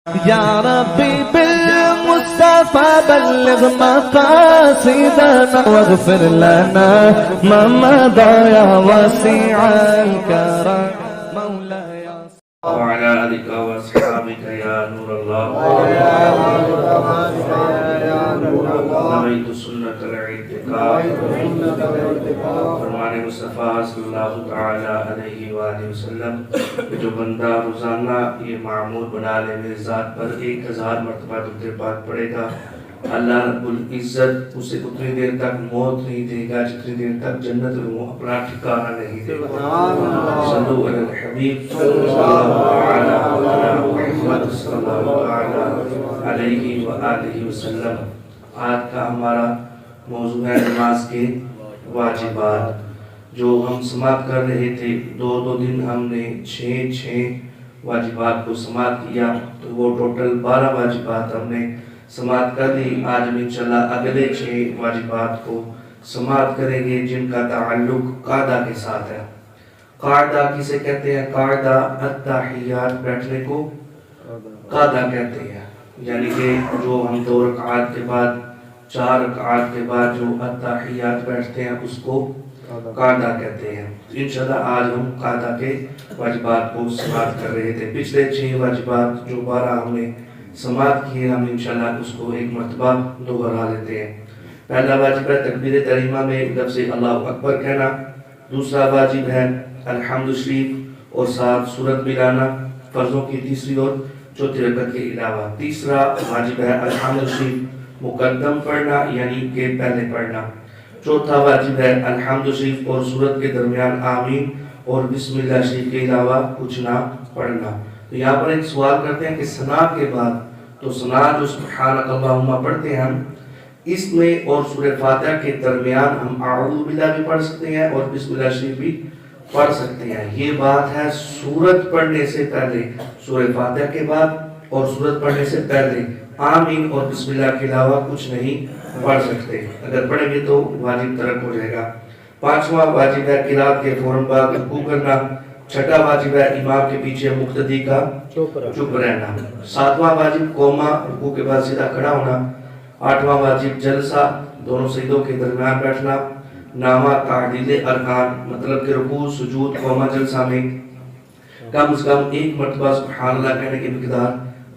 يا ربي بالمصطفى بلغ مقاصدنا واغفر لنا ما مضى يا واسع الكرم مولاي وعلى آلك وأصحابك يا نور الله نويت سنة الاعتقاد فرمان مصطفیٰ صلی اللہ تعالی علیہ وآلہ وسلم جو بندہ روزانہ یہ معمول بنا لے میرے ذات پر 1000 مرتبہ درود پاک پڑھے گا، اللہ رب العزت اسے اتنی دیر تک موت نہیں دے گا جتنی دیر تک جنت میں وہ اپنا ٹھکانہ نہیں دے گا۔ صلو علی الحبیب صلی اللہ علیہ وآلہ وسلم۔ آج کا ہمارا موضوع ہے نماز کے واجبات، جو ہم سماعت کر رہے تھے۔ دو دن ہم نے 6 واجبات کو سماعت کیا، تو وہ ٹوٹل 12 واجبات ہم نے سماعت کر لی۔ آج ہم انشاءاللہ اگلے 6 واجبات کو سماعت کریں گے جن کا تعلق قاعدہ کے ساتھ ہے۔ قاعدہ کسے کہتے ہیں؟ قاعدہ التحیات، بیٹھنے کو قاعدہ کہتے ہیں، یعنی کہ جو ہم 2 رکعات کے بعد 4 رکعات کے بعد جو التحیات بیٹھتے ہیں اس کو قاعدہ کہتے ہیں۔ انشاءاللہ آج ہم قاعدہ کے واجبات کو سماعت کر رہے تھے۔ پچھلے 6 واجبات جو 12 ہم نے سماعت کیے، ہم انشاءاللہ اس کو ایک مرتبہ دوہرا لیتے ہیں۔ پہلا واجب ہے تکبیر تحریمہ میں لفظ اللہ اکبر کہنا، دوسرا واجب ہے الحمد شریف اور ساتھ سورت ملانا فرضوں کی تیسری اور چوتھی رکعت کے علاوہ۔ تیسرا واجب ہے الحمد شریف مقدم پڑھنا، یعنی کہ پہلے پڑھنا۔ چوتھا واجب ہے الحمد شریف اور سورت کے درمیان آمین اور بسم اللہ شریف کے علاوہ کچھ نہ پڑھنا۔ تو یہاں پر ایک سوال کرتے ہیں کہ ثنا کے بعد، تو ثنا جو سبحانک اللہم پڑھتے ہیں ہم، اس میں اور سورہ فاتحہ کے درمیان ہم اعوذ باللہ بھی پڑھ سکتے ہیں اور بسم اللہ شریف بھی پڑھ سکتے ہیں۔ یہ بات ہے سورت پڑھنے سے پہلے، سورہ فاتحہ کے بعد اور سورت پڑھنے سے پہلے آمین اور بسم اللہ کے علاوہ کچھ نہیں پڑھ سکتے۔ اگر پڑھیں گے تو واجب ترک ہو جائے گا۔ 5واں واجب ہے قرات کے فوراً بعد رکوع کرنا۔ 6واں واجب ہے امام کے پیچھے مقتدی کا چپ رہنا۔ 7واں واجب قوما، رکوع کے بعد سیدھا کھڑا ہونا۔ 8واں واجب جلسہ، دونوں سجدوں کے درمیان بیٹھنا۔ 9واں تعدیل ارکان، مطلب کہ رکوع سجود قوما جلسہ میں کم از کم 1 مرتبہ سبحان اللہ کہنے کی مقدار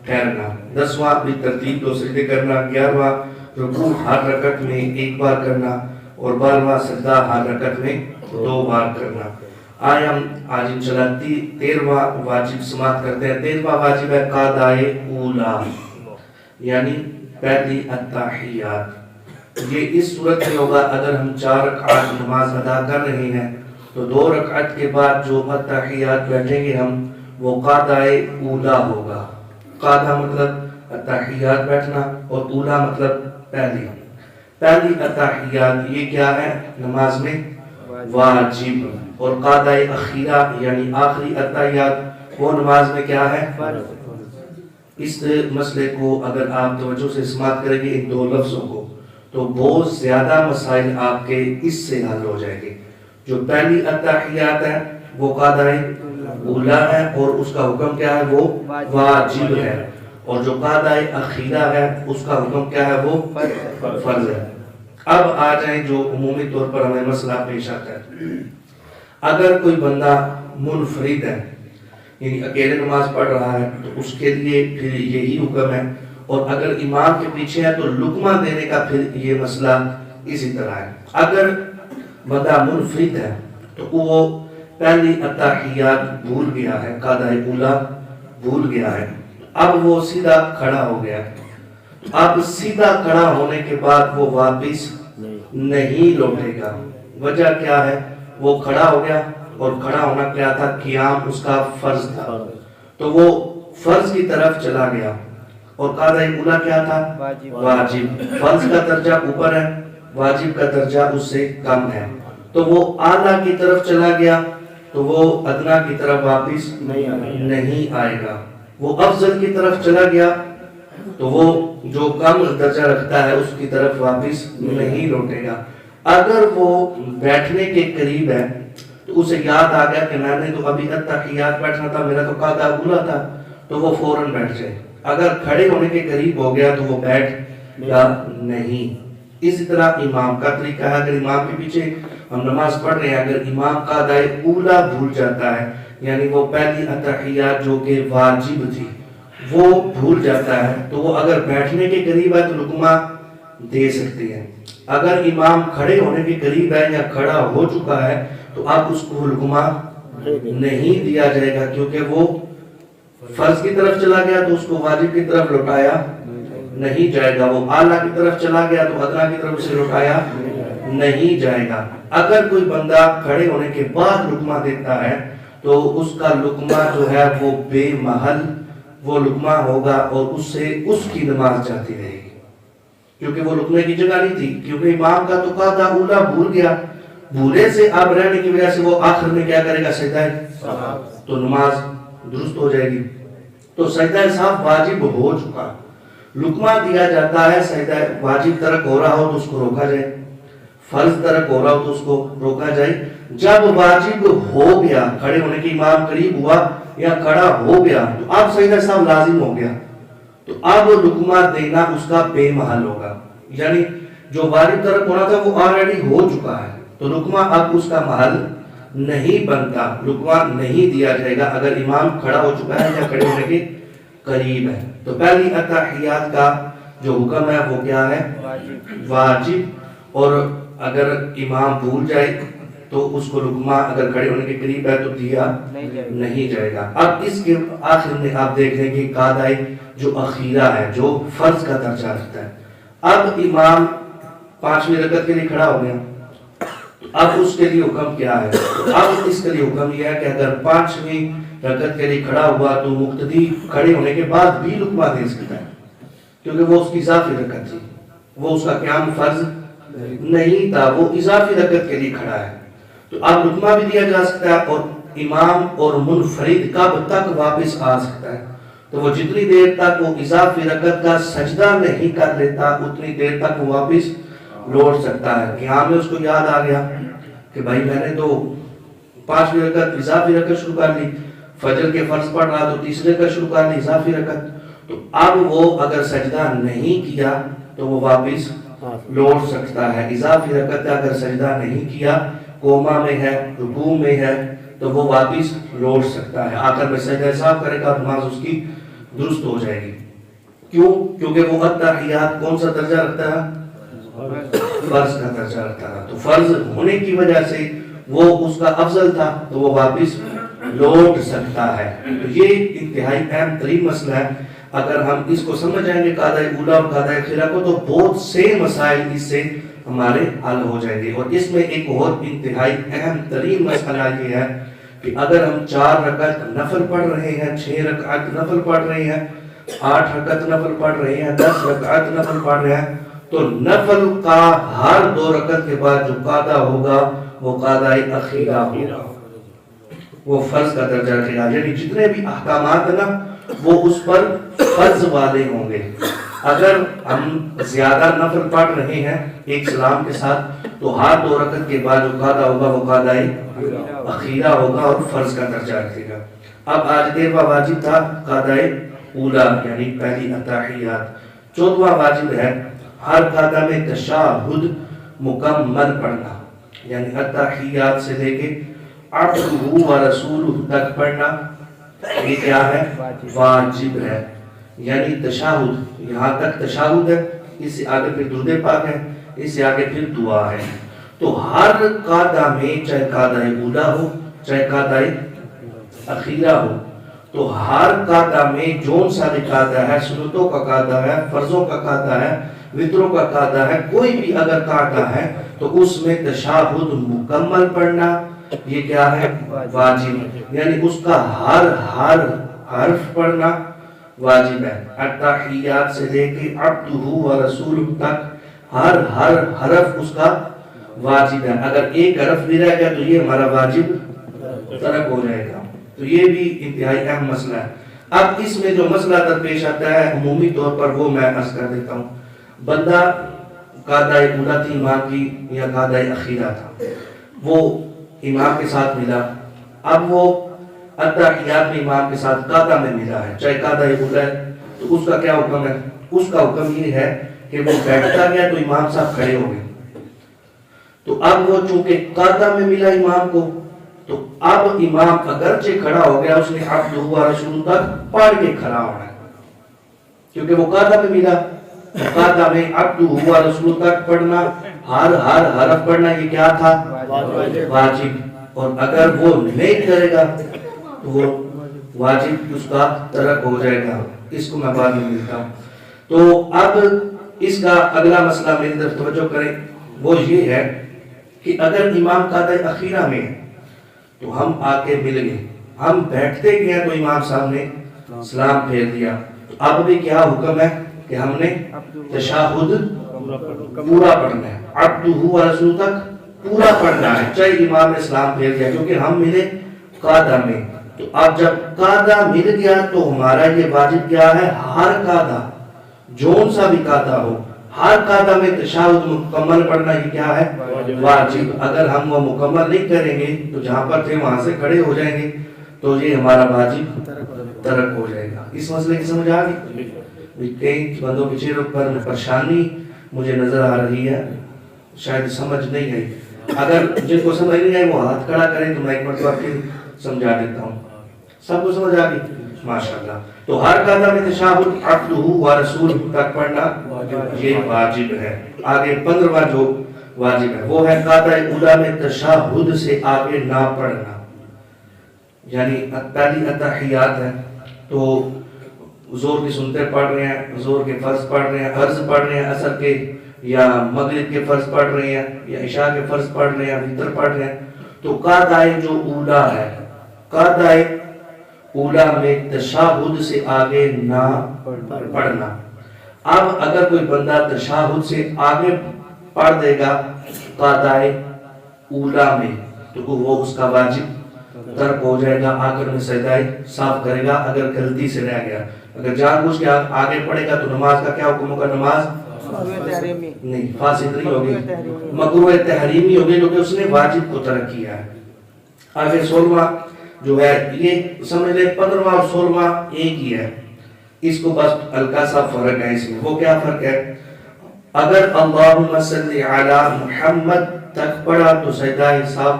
ٹھہرنا۔ 10واں بھی ترتیب 2 سجدے کرنا۔ 11واں رکوع ہر رکعت میں 1 بار کرنا اور 12واں سجدہ ہر رکعت میں 2 بار کرنا۔ آج انشاءاللہ 13واں واجب سماعت کرتے ہیں۔ 13واں واجب ہے قاعدہ اولا، یعنی پہلی التحیات۔ یہ اس صورت میں ہوگا اگر ہم 4 رکعت نماز ادا کر رہے ہیں تو 2 رکعت کے بعد جو التحیات بیٹھیں گے ہم، وہ قاعدہ اولا ہوگا۔ قاعدہ مطلب التحیات بیٹھنا اور اولا مطلب پہلی التحیات۔ یہ کیا ہے؟ نماز میں واجب۔ اور قاعدہ اخیرہ یعنی آخری التحیات وہ نماز میں کیا ہے؟ اس مسئلے کو اگر آپ توجہ سے سماعت کریں گے ان 2 لفظوں کو، تو بہت زیادہ مسائل آپ کے اس سے حل ہو جائیں گے۔ جو پہلی التحیات ہے وہ قاعدہ اولا ہے اور اس کا حکم کیا ہے؟ وہ واجب ہے۔ اور جو قاعدہ اخیرہ ہے اس کا حکم کیا ہے؟ وہ فرض ہے۔ اب آ جائیں جو عمومی طور پر ہمیں مسئلہ پیش آتا ہے۔ اگر کوئی بندہ منفرد ہے، یعنی اکیلے نماز پڑھ رہا ہے، تو اس کے لیے پھر یہی حکم ہے، اور اگر امام کے پیچھے ہے تو لقمہ دینے کا پھر یہ مسئلہ اسی طرح ہے۔ اگر بندہ منفرد ہے تو وہ پہلی التحیات بھول گیا ہے، قاعدہ اولا بھول گیا ہے، اب وہ سیدھا کھڑا ہو گیا، اب سیدھا کھڑا ہونے کے بعد وہ واپس نہیں لوٹے گا۔ وجہ کیا ہے؟ وہ کھڑا ہو گیا اور کھڑا ہونا کیا تھا؟ قیام اس کا فرض تھا، تو وہ فرض کی طرف چلا گیا، اور قاعدہ اولا کیا تھا؟ واجب۔ فرض کا درجہ اوپر ہے، واجب کا درجہ اس سے کم ہے، تو وہ اعلیٰ کی طرف چلا گیا تو وہ ادنا کی طرف واپس نہیں آئے گا۔ وہ افضل کی طرف چلا گیا تو وہ جو کم درجہ رکھتا ہے اس کی طرف واپس نہیں لوٹے گا۔ اگر وہ بیٹھنے کے قریب ہے تو اسے یاد آ گیا کہ میں نے تو ابھی التحیات بیٹھنا تھا، میرا تو قاعدہ اولا تھا، تو وہ فوراً بیٹھ جائے۔ اگر کھڑے ہونے کے قریب ہو گیا تو وہ بیٹھ گا نہیں. اسی طرح امام کا طریقہ ہے. اگر امام کے پیچھے ہم نماز پڑھ رہے ہیں، اگر امام قاعدہ اولا بھول جاتا ہے، یعنی وہ پہلی اتحیات جو کہ واجب تھی وہ بھول جاتا ہے، تو وہ اگر بیٹھنے کے قریب ہے تو لقمہ دے سکتے ہیں. اگر امام کھڑے ہونے کے قریب ہے یا کھڑا ہو چکا ہے تو اب اس کو لقمہ نہیں دیا جائے گا، کیونکہ وہ فرض کی طرف چلا گیا تو اس کو واجب کی طرف لوٹایا نہیں جائے گا. وہ اعلیٰ کی طرف چلا گیا تو ادنا کی طرف سے لوٹایا نہیں جائے گا. اگر کوئی بندہ کھڑے ہونے کے بعد لقمہ دیتا ہے تو اس کا لقمہ جو ہے وہ بے محل وہ لقمہ ہوگا اور اس سے اس کی نماز جاتی رہے گی، کیونکہ وہ لقمے کی جگہ نہیں تھی. کیونکہ امام کا تو قاعدہ اولا بھول گیا، بھولے سے اب رہنے کی وجہ سے وہ آخر میں کیا کرے گا؟ سجدہ تو نماز درست ہو جائے گی. تو سجدہ صاحب واجب ہو چکا، لقمہ دیا جاتا ہے. سجدہ واجب ترک ہو رہا ہو تو اس کو روکا جائے، فرض ترک ہو رہا ہو تو اس کو روکا جائے. جب واجب ہو گیا، کھڑے ہونے کی امام قریب ہوا یا کھڑا ہو گیا تو اب سجدہ صاحب لازم ہو گیا، تو اب لقمہ دینا اس کا بے محل ہوگا. یعنی جو واجب ترک ہونا تھا وہ آلریڈی ہو چکا ہے، تو لقمہ اب اس کا محل نہیں بنتا، لقمہ نہیں دیا جائے گا اگر امام کھڑا ہو چکا ہے یا کھڑے ہونے کے قریب ہے. تو پہلی اتحیات کا جو حکم ہے وہ کیا ہے؟ واجب. اور اگر امام بھول جائے تو اس کو لقمہ اگر کھڑے ہونے کے قریب ہے تو دیا نہیں جائے گا. اب اس کے آخر میں آپ دیکھ لیں کہ قاعدہ جو اخیرہ ہے جو فرض کا درجہ رکھتا ہے. اب امام 5ویں رکعت کے لیے کھڑا ہو گیا، اب اس کے لیے حکم کیا ہے؟ اب اس کے لیے حکم یہ ہے کہ اگر 5ویں رکعت کے لیے کھڑا ہوا تو مقتدی کھڑے ہونے کے بعد بھی لقمہ دے سکتا ہے، کیونکہ وہ اس کی اضافی رکعت تھی، وہ اس کا قیام فرض نہیں تھا، وہ اضافی رکعت کے لیے کھڑا ہے. تو اب لقمہ بھی دیا جا سکتا ہے اور امام اور منفرد کب تک واپس آ سکتا ہے؟ تو وہ جتنی دیر تک وہ اضافی رکعت کا سجدہ نہیں کر لیتا اتنی دیر تک وہ واپس لوٹ سکتا ہے. قیام میں اس کو یاد آ گیا کہ بھائی میں نے تو 5ویں رکعت اضافی رکعت شروع کر لی، فجر کے فرض پڑھ رہا تو 3 رکعت شروع کر لی اضافی رکعت، تو اب وہ اگر سجدہ نہیں کیا تو وہ واپس لوٹ سکتا ہے. اضافی رکعت اگر سجدہ نہیں کیا، کوما میں ہے، رکوع میں ہے، تو وہ واپس لوٹ سکتا ہے. آخر میں سجدہ صاحب کرے گا، نماز اس کی درست ہو جائے گی. کیوں؟ کیونکہ وہ اتحیات کون سا درجہ رکھتا ہے؟ فرض کا درجہ رکھتا ہے. تو فرض ہونے کی وجہ سے وہ اس کا افضل تھا تو وہ واپس لوٹ سکتا ہے. تو یہ انتہائی اہم ترین مسئلہ ہے. اگر ہم اس کو سمجھ جائیں گے قاعدہ اولا اور قاعدہ اخیرہ کو، تو بہت سے مسائل اس سے ہمارے حل ہو جائیں گے. اور اس میں ایک اور انتہائی اہم ترین مسئلہ یہ ہے کہ اگر ہم 4 رکعت نفل پڑھ رہے ہیں، 6 رکعت نفل پڑھ رہے ہیں، 8 رکعت نفل پڑھ رہے ہیں، 10 رکعت نفل پڑھ رہے ہیں، تو نفل کا ہر 2 رکعت کے بعد جو قاعدہ ہوگا وہ قاعدہ اخیرہ ہوگا، وہ فرض کا درجہ رکھے گا. یعنی جتنے بھی احکامات ہیں نا وہ اس پر فرض والے ہوں گے. اگر ہم زیادہ نفل پڑھ رہے ہیں ایک سلام کے ساتھ تو ہر 2 رکعت کے بعد جو قاعدہ ہوگا وہ قاعدہ اخیرہ ہوگا اور فرض کا درجہ رکھے گا. اب آج 13واں واجب تھا قاعدہ اولا یعنی پہلی اتحیات. 14واں واجب ہے ہر قاعدہ میں تشہد مکمل پڑھنا، یعنی اتحیات سے لے کے عبدہ و رسولہ تک پڑھنا. یہ کیا ہے؟ واجب ہے. یعنی تشہد، یہاں تک تشہد ہے، اس سے آگے پھر درود پاک ہے، اس سے آگے پھر دعا ہے. تو ہر قاعدہ میں چاہے قاعدہ اولا ہو چاہے قاعدہ اخیرہ ہو، تو ہر قاعدہ میں جون سا بھی قاعدہ ہے، سنتوں کا قاعدہ ہے، فرضوں کا قاعدہ ہے، وطروں کا قاعدہ ہے، کوئی بھی اگر قاعدہ ہے تو اس میں تشہد مکمل پڑھنا یہ کیا ہے؟ واجب. یعنی اس کا ہر حرف پڑھنا واجب ہے. اتحیات سے لے کے عبدہ و رسولہ تک ہر حرف اس کا واجب ہے. اگر ایک حرف بھی رہ گیا تو یہ ہمارا واجب ترک ہو جائے گا. تو یہ بھی انتہائی اہم مسئلہ ہے. اب اس میں جو مسئلہ درپیش آتا ہے عمومی طور پر وہ میں عرض کر دیتا ہوں. بندہ قاعدہ اولا تھی امام کی یا قاعدہ اخیرہ تھا، وہ امام کے ساتھ ملا، اب وہ اتحیات میں امام کے ساتھ قاعدہ میں ملا ہے، چاہے قاعدہ اولا ہے تو اس کا کیا حکم ہے؟ اس کا حکم یہ ہے کہ وہ بیٹھتا گیا تو امام صاحب کھڑے ہو گئے، تو اب وہ چونکہ قاعدہ میں ملا امام کو، تو اب امام اگرچہ کھڑا ہو گیا، اس نے عبدہ و رسول تک پڑھ کے کھڑا ہونا ہے، کیونکہ وہ قاعدہ میں ملا۔ قاعدہ میں عبدہ و رسول تک پڑھنا، ہر حرف پڑھنا، یہ کیا تھا؟ واجب۔ اور اگر وہ نہیں کرے گا تو وہ واجب اس کا ترک ہو جائے گا۔ اس کو میں بعد میں ملتا ہوں۔ تو اب اس کا اگلا مسئلہ میری طرف توجہ کریں، وہ یہ ہے کہ اگر امام قاعدہ اخیرہ میں ہے تو ہم آ کے مل گئے، ہم بیٹھتے گئے تو امام صاحب نے سلام پھیر دیا، تو اب بھی کیا حکم ہے کہ ہم نے تشہد پورا پڑھنا ہے، عبدہ و رسول تک پورا پڑھنا ہے، چاہے امام نے سلام پھیر دیا، کیونکہ ہم ملے قاعدہ میں۔ تو اب جب قاعدہ مل گیا تو ہمارا یہ واجب کیا ہے؟ ہر قاعدہ، جون سا بھی قاعدہ ہو، ہر قاعدہ میں تشہد مکمل پڑھنا، یہ کیا ہے؟ واجب۔ اگر ہم وہ مکمل نہیں کریں گے تو جہاں پر تھے وہاں سے کھڑے ہو جائیں گے، تو یہ ہمارا واجب ترک ہو جائے گا۔ اس مسئلے کی سمجھ آ گئی؟ کئی بندوں کے چہروں پر پریشانی مجھے نظر آ رہی ہے، شاید سمجھ نہیں آئی۔ اگر جن کو سمجھ نہیں آئی وہ ہاتھ کھڑا کریں تو میں ایک مرتبہ پھر سمجھا دیتا ہوں۔ سب کو سمجھ آ گئی؟ ماشاءاللہ۔ تو ہر قاعدہ میں تشہد عبدہ و رسول تک پڑھنا یہ واجب ہے۔ آگے 15واں جو واجب ہے وہ ہے قاعدہ اولیٰ میں تشہد سے آگے نہ پڑھنا، یعنی پہلی اتحیات ہے تو زور کی سنتے پڑھ رہے ہیں، زور کے فرض پڑھ رہے ہیں، عرض پڑھ رہے ہیں، عصر کے یا مغرب کے فرض پڑھ رہے ہیں، یا عشاء کے فرض پڑھ رہے ہیں، وتر پڑھ رہے ہیں، تو قاعدہ جو اولیٰ ہے، قاعدہ اولیٰ میں تشہد سے آگے نہ پڑھنا۔ اب اگر کوئی بندہ تشہد سے آگے پڑھ دے گا قاعدہ اولیٰ میں تو وہ اس کا واجب ترک ہو جائے گا، آخر میں سجدہ صاف کرے گا اگر غلطی سے رہ گیا۔ اگر جان بوجھ کے آگے پڑھے گا تو نماز کا کیا حکم ہوگا؟ نماز نہیں، فاسد نہیں ہوگی، مکروہ تحریمی ہوگی، کیونکہ اس نے واجب کو ترک کیا ہے۔ آگے 16واں جو ہے یہ سمجھ لیں 15واں اور 16واں ایک ہی ہے، اس کو بس ہلکا سا فرق ہے اس میں۔ وہ کیا فرق ہے؟ اگر اللہم صلی علی محمد تک پڑھا تو سجدہ صاف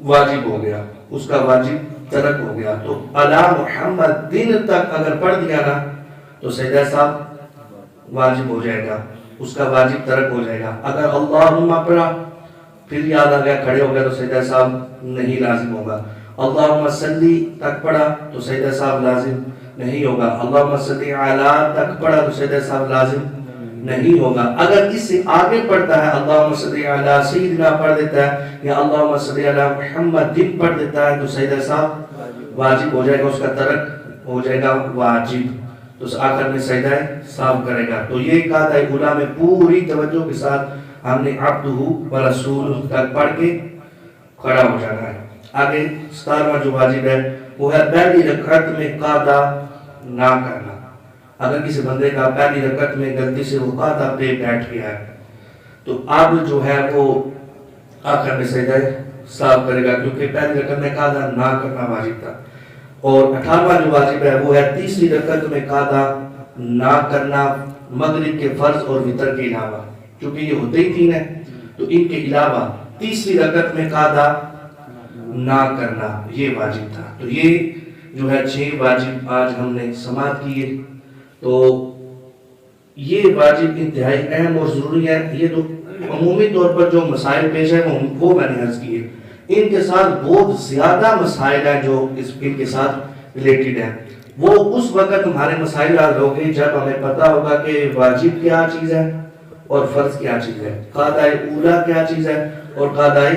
واجب ہو گیا، اس کا واجب ترک ہو گیا۔ تو علی محمد دن تک اگر پڑھ دیا نا تو سجدہ صاحب واجب ہو جائے گا، اس کا واجب ترک ہو جائے گا۔ اگر اللہم پڑھا پھر یاد آ گیا کھڑے ہو گیا تو سجدہ صاحب نہیں لازم ہوگا۔ اللہم صلی تک پڑھا تو سجدہ صاحب لازم نہیں ہوگا۔ اللہم صلی علی تک پڑھا تو سجدہ صاحب لازم نہیں ہوگا۔ اگر اس سے آگے پڑھتا ہے اللہم صلی علی سیدنا پڑھ دیتا ہے یا اللہم صلی علی محمد دن پڑھ دیتا ہے تو سجدہ صاحب واجب ہو جائے گا، اس کا ترک ہو جائے گا واجب، تو اس آخر میں سجدہ صاف کرے گا۔ تو یہ قاعدہ اولیٰ میں پوری توجہ کے ساتھ ہم نے عبدہ و رسول تک پڑھ کے کھڑا ہو جانا ہے۔ آگے 17واں جو واجب ہے وہ ہے پہلی رکعت میں قاعدہ نہ کرنا۔ اگر کسی بندے کا پہلی رکعت میں غلطی سے وہ قاعدہ پہ بیٹھ گیا ہے تو اب جو ہے وہ آخر میں سجدہ صاف کرے گا، کیونکہ پہلی رکعت میں قاعدہ نہ کرنا واجب تھا۔ اور 18واں جو واجب ہے وہ ہے تیسری رکعت میں قاعدہ نہ کرنا مغرب کے فرض اور وتر کے علاوہ، چونکہ یہ ہوتے ہی 3 ہیں تو ان کے علاوہ تیسری رکعت میں قاعدہ نہ کرنا یہ واجب تھا۔ تو یہ جو ہے 6 واجب آج ہم نے سماعت کیے۔ تو یہ واجب انتہائی اہم اور ضروری ہے۔ یہ تو عمومی طور پر جو مسائل پیش ہے وہ میں نے عرض کیے، ان کے ساتھ بہت زیادہ مسائل ہیں جو ان کے ساتھ ریلیٹڈ ہیں۔ وہ اس وقت ہمارے مسائل حل ہوں گے جب ہمیں پتہ ہوگا کہ واجب کیا چیز ہے اور فرض کیا چیز ہے، قاعدہ اولیٰ کیا چیز ہے اور قاعدہ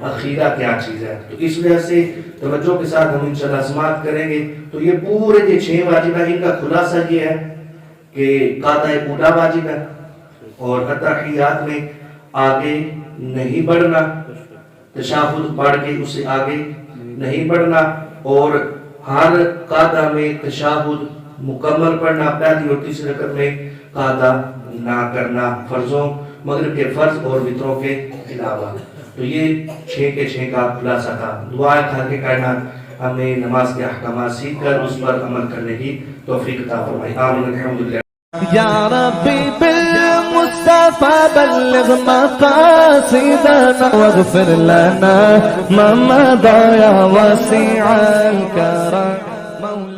اخیرہ کیا چیز ہے۔ تو اس وجہ سے توجہ کے ساتھ ہم انشاءاللہ سماعت کریں گے۔ تو یہ پورے جو 6 واجب ہیں ان کا خلاصہ یہ ہے کہ قاعدہ اولیٰ واجب ہے اور اتحیات میں آگے نہیں بڑھنا، تشہد پڑھ کے اس سے آگے نہیں بڑھنا، اور ہر قاعدہ میں تشہد مکمل پڑھنا، پہلی اور تیسری رکعت میں قاعدہ نہ کرنا، فرضوں مغرب کے فرض اور وتروں کے علاوہ۔ تو یہ 6 کے 6 کا خلاصہ تھا۔ دعا ہے خالق کائنات ہمیں نماز کے احکامات سیکھ کر اس پر عمل کرنے کی توفیق عطا فرمائے. آمین. الحمدللہ. يا ربي بالمصطفى بلغ مقاصدنا واغفر لنا ما مضى يا واسع الكرم مولاي.